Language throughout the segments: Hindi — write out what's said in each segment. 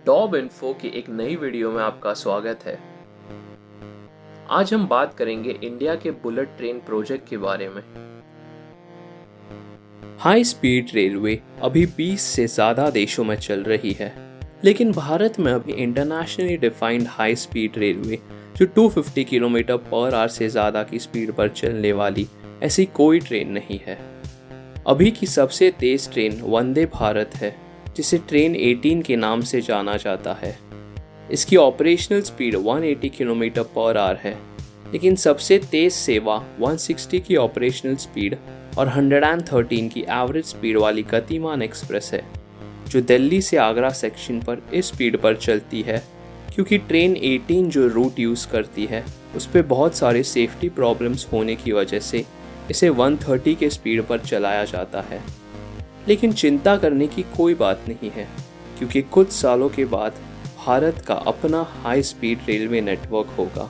टॉप इन्फो की एक नई वीडियो में आपका स्वागत है। आज हम बात करेंगे इंडिया के बुलेट ट्रेन प्रोजेक्ट के बारे में। हाई स्पीड रेलवे अभी 20 से ज़्यादा देशों में चल रही है, लेकिन भारत में अभी internationally defined high speed railway जो 250 किलोमीटर पर आवर से ज़्यादा की स्पीड पर चलने वाली ऐसी कोई ट्रेन नहीं है। अभी की सबसे तेज़ ट्रेन वंदे भारत है, जिसे ट्रेन 18 के नाम से जाना जाता है। इसकी operational speed 180 kilometre per hour है, लेकिन सबसे तेज़ सेवा 160 की ऑपरेशनल स्पीड और 113 की एवरेज स्पीड वाली गतिमान एक्सप्रेस है, जो दिल्ली से आगरा सेक्शन पर इस स्पीड पर चलती है, क्योंकि ट्रेन 18 जो रूट यूज़ करती है उस पर बहुत सारे सेफ्टी प्रॉब्लम्स होने की वजह से इसे 130 के स्पीड पर चलाया जाता है। लेकिन चिंता करने की कोई बात नहीं है, क्योंकि कुछ सालों के बाद भारत का अपना हाई स्पीड रेलवे नेटवर्क होगा।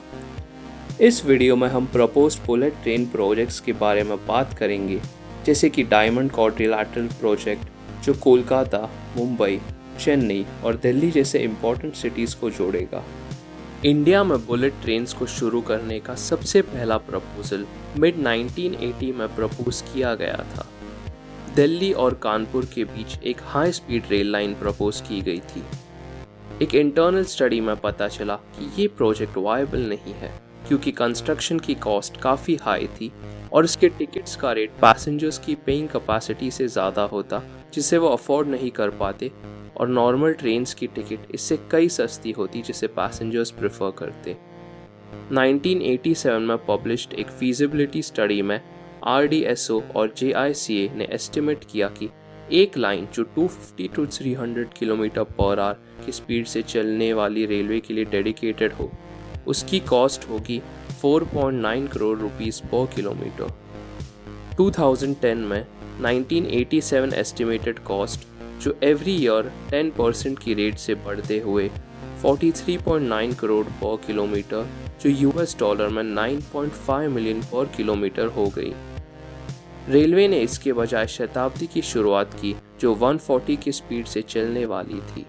इस वीडियो में हम प्रपोज्ड बुलेट ट्रेन प्रोजेक्ट्स के बारे में बात करेंगे, जैसे कि डायमंड क्वाड्रिलैटरल प्रोजेक्ट जो कोलकाता, मुंबई, चेन्नई और दिल्ली जैसे इम्पोर्टेंट सिटीज़ को जोड़ेगा। इंडिया में बुलेट ट्रेन्स को शुरू करने का सबसे पहला प्रपोजल मिड 1980 में प्रपोज किया गया था। दिल्ली और कानपुर के बीच एक high speed rail line propose की गई थी। एक इंटरनल स्टडी में पता चला कि ये प्रोजेक्ट वायबल नहीं है, क्योंकि कंस्ट्रक्शन की कॉस्ट काफ़ी हाई थी और इसके टिकट्स का रेट पैसेंजर्स की पेइंग कैपेसिटी से ज़्यादा होता, जिसे वो अफोर्ड नहीं कर पाते, और नॉर्मल ट्रेन्स की टिकट इससे कई सस्ती होती, जिसे पैसेंजर्स प्रेफर करते। 1987 में पब्लिश्ड एक फीजिबिलिटी स्टडी में RDSO और JICA ने एस्टिमेट किया कि एक लाइन जो 250 to 300 किलोमीटर पर आवर की स्पीड से चलने वाली रेलवे के लिए डेडिकेटेड हो, उसकी कॉस्ट होगी 4.9 करोड़ रुपीस पर किलोमीटर। 2010 में 1987 एस्टिमेटेड कॉस्ट जो एवरी ईयर 10% की रेट से बढ़ते हुए 43.9 करोड़ पर किलोमीटर, जो US डॉलर में 9.5 मिलियन पर किलोमीटर हो गई। रेलवे ने इसके बजाय शताब्दी की शुरुआत की, जो 140 की स्पीड से चलने वाली थी।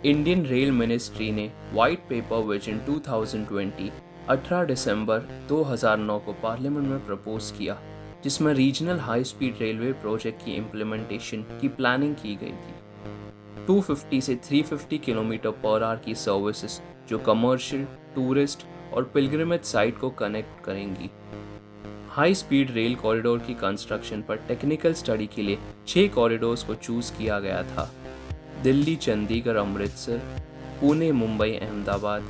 इंडियन रेल मिनिस्ट्री ने व्हाइट पेपर विजन 2020 18 दिसंबर 2009 को पार्लियामेंट में प्रपोज किया, जिसमें regional high speed railway project की इम्प्लीमेंटेशन की प्लानिंग की गई थी। 250 से 350 किलोमीटर पर आवर की सर्विसेज जो कमर्शियल, टूरिस्ट और पिलग्रिमेज साइट को कनेक्ट करेंगी। हाई स्पीड रेल कॉरिडोर की कंस्ट्रक्शन पर टेक्निकल स्टडी के लिए 6 कॉरिडोर्स को चूज किया गया था। दिल्ली चंडीगढ़ अमृतसर, पुणे मुंबई अहमदाबाद,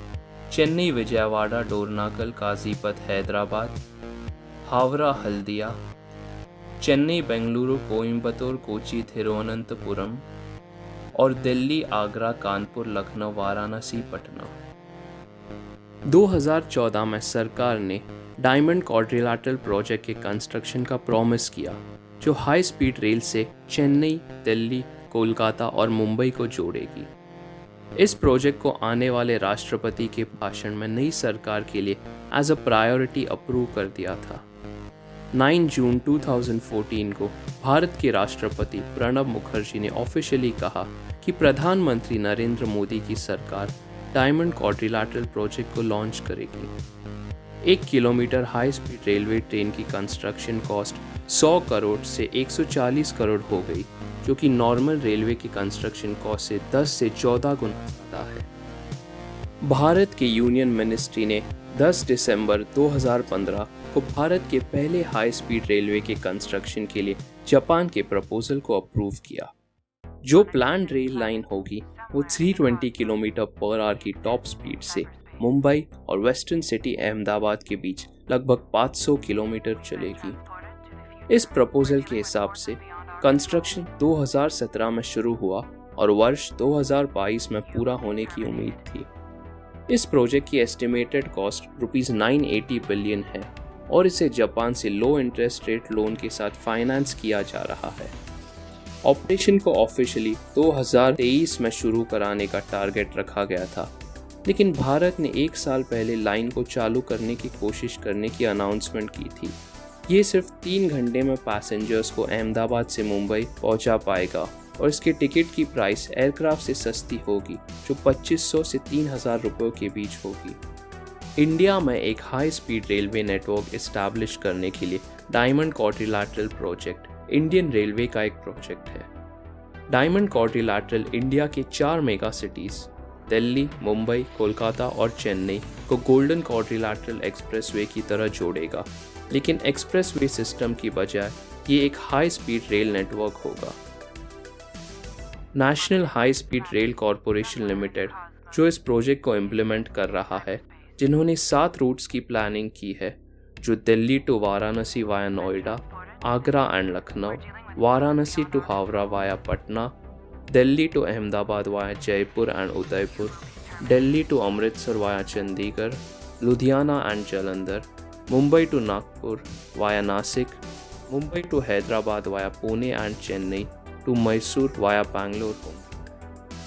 चेन्नई विजयवाड़ा डोरनाकल काजीपत हैदराबाद, हावड़ा हल्दिया, चेन्नई बेंगलुरु कोयम्बतूर कोची थिरुवनंतपुरम और दिल्ली आगरा कानपुर लखनऊ वाराणसी पटना। 2014 में सरकार ने डायमंड क्वाड्रिलैटरल प्रोजेक्ट के कंस्ट्रक्शन का प्रॉमिस किया, जो हाई स्पीड रेल से चेन्नई, दिल्ली, कोलकाता और मुंबई को जोड़ेगी। इस प्रोजेक्ट को आने वाले राष्ट्रपति के भाषण में नई सरकार के लिए एज अ प्रायोरिटी अप्रूव कर दिया था। 9 जून 2014 को भारत के राष्ट्रपति प्रणब मुखर्जी ने ऑफिशियली कहा कि प्रधानमंत्री नरेंद्र मोदी की सरकार डायमंड क्वाड्रिलैटरल प्रोजेक्ट को लॉन्च करेगी। 1 kilometre high speed railway train की कंस्ट्रक्शन कॉस्ट 100 करोड़ से 140 करोड़ हो गई, जो कि नॉर्मल रेलवे की कंस्ट्रक्शन कॉस्ट से 10 से 14 गुना ज़्यादा है। भारत के यूनियन मिनिस्ट्री ने 10 दिसंबर 2015 को भारत के पहले हाई स्पीड रेलवे के कंस्ट्रक्शन के लिए जापान के प्रपोजल को अप्रूव किया। जो प्लान रेल लाइन होगी वो 320 किलोमीटर पर आवर की टॉप स्पीड से मुंबई और वेस्टर्न सिटी अहमदाबाद के बीच लगभग 500 किलोमीटर चलेगी। इस प्रपोजल के हिसाब से कंस्ट्रक्शन 2017 में शुरू हुआ और वर्ष 2022 में पूरा होने की उम्मीद थी। इस प्रोजेक्ट की एस्टिमेटेड कॉस्ट ₹980 बिलियन है और इसे जापान से लो इंटरेस्ट रेट लोन के साथ फाइनेंस किया जा रहा है। ऑपरेशन को ऑफिशियली 2023 में शुरू कराने का टारगेट रखा गया था, लेकिन भारत ने 1 साल पहले लाइन को चालू करने की कोशिश करने की अनाउंसमेंट की थी। ये सिर्फ 3 घंटे में पैसेंजर्स को अहमदाबाद से मुंबई पहुंचा पाएगा और इसके टिकट की प्राइस एयरक्राफ्ट से सस्ती होगी, जो 2500 से 3000 रुपयों के बीच होगी। इंडिया में एक high speed railway network establish करने के लिए diamond quadrilateral project Indian railway का एक प्रोजेक्ट है। डायमंड क्वाड्रिलैटरल इंडिया के 4 मेगा सिटीज दिल्ली, मुंबई, कोलकाता और चेन्नई को गोल्डन क्वाड्रिलैटरल एक्सप्रेसवे की तरह जोड़ेगा, लेकिन एक्सप्रेसवे सिस्टम की बजाय ये एक हाई स्पीड रेल नेटवर्क होगा। National high speed rail corporation limited, जो इस प्रोजेक्ट को इम्प्लीमेंट कर रहा है, जिन्होंने 7 रूट्स की प्लानिंग की है, जो Delhi to Varanasi via Noida, Agra and Lucknow, Varanasi to Howrah via Patna, Delhi to Ahmedabad via Jaipur and Udaipur, Delhi to Amritsar via Chandigarh, Ludhiana and Jalandhar, Mumbai to Nagpur via Nashik, Mumbai to Hyderabad via Pune and Chennai to Mysore via Bangalore हो।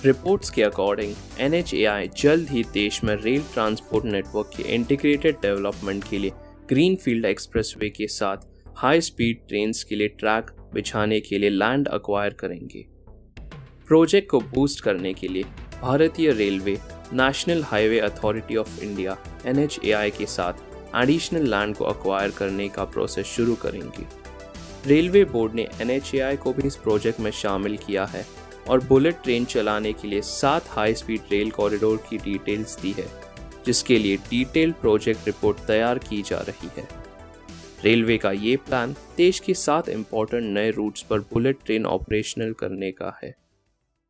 रिपोर्ट्स के अकॉर्डिंग NHAI जल्द ही देश में रेल ट्रांसपोर्ट नेटवर्क के इंटीग्रेटेड डेवलपमेंट के लिए ग्रीनफील्ड एक्सप्रेसवे के साथ हाई स्पीड ट्रेन्स के लिए ट्रैक बिछाने के लिए लैंड अक्वायर करेंगे। प्रोजेक्ट को बूस्ट करने के लिए भारतीय railway national highway authority of India NHAI के साथ एडिशनल लैंड को अक्वायर करने का प्रोसेस शुरू करेंगे। रेलवे बोर्ड ने NHAI को भी इस प्रोजेक्ट में शामिल किया है और बुलेट ट्रेन चलाने के लिए 7 हाई स्पीड रेल कॉरिडोर की डिटेल्स दी है, जिसके लिए डिटेल्ड प्रोजेक्ट रिपोर्ट तैयार की जा रही है। रेलवे का ये प्लान देश के 7 इम्पोर्टेंट नए रूट्स पर बुलेट ट्रेन ऑपरेशनल करने का है।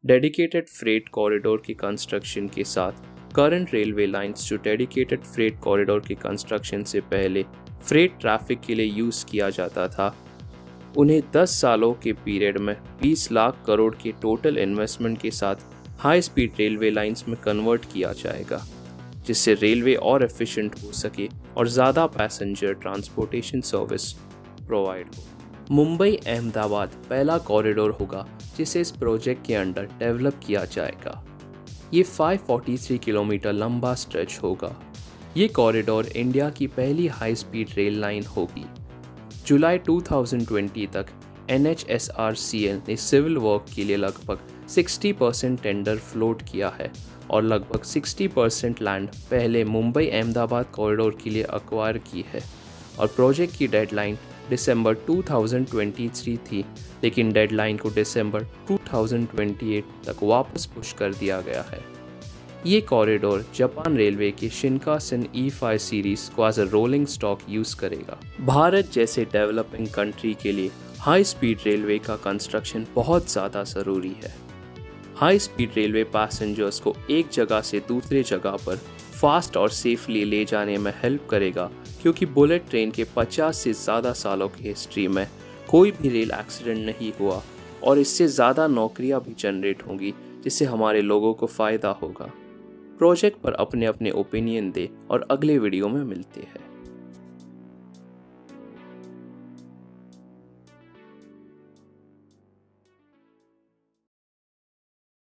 डेडिकेटेड फ्रेट कॉरिडोर की कंस्ट्रक्शन के साथ करंट रेलवे लाइंस जो डेडिकेटेड फ्रेट कॉरिडोर की कंस्ट्रक्शन से पहले फ्रेट ट्रैफिक के लिए यूज़ किया जाता था, उन्हें 10 सालों के पीरियड में 20 लाख करोड़ के टोटल इन्वेस्टमेंट के साथ हाई स्पीड रेलवे लाइंस में कन्वर्ट किया जाएगा, जिससे रेलवे और एफिशिएंट हो सके और ज़्यादा पैसेंजर ट्रांसपोर्टेशन सर्विस प्रोवाइड हो। मुंबई अहमदाबाद पहला कॉरिडोर होगा जिसे इस प्रोजेक्ट के अंडर डेवलप किया जाएगा। ये 543 किलोमीटर लंबा स्ट्रेच होगा। ये कॉरिडोर इंडिया की पहली हाई स्पीड रेल लाइन होगी। जुलाई 2020 तक NHSRCL ने सिविल वर्क के लिए लगभग 60% टेंडर फ्लोट किया है और लगभग 60% लैंड पहले मुंबई अहमदाबाद कॉरिडोर के लिए अक्वायर की है और प्रोजेक्ट की डेडलाइन दिसंबर 2023 थी, लेकिन डेडलाइन को दिसंबर 2028 तक वापस पुश कर दिया गया है। ये कॉरिडोर जापान रेलवे के शिनकानसेन E5 सीरीज को as a rolling stock use करेगा। भारत जैसे डेवलपिंग कंट्री के लिए हाई स्पीड रेलवे का कंस्ट्रक्शन बहुत ज़्यादा ज़रूरी है। हाई स्पीड रेलवे पैसेंजर्स को एक जगह से दूसरे जगह पर फास्ट और सेफली ले जाने में हेल्प करेगा, क्योंकि बुलेट ट्रेन के 50 से ज़्यादा सालों की हिस्ट्री में कोई भी रेल एक्सीडेंट नहीं हुआ और इससे ज़्यादा नौकरियां भी जनरेट होंगी, जिससे हमारे लोगों को फ़ायदा होगा। प्रोजेक्ट पर अपने अपने ओपिनियन दे और अगले वीडियो में मिलते हैं।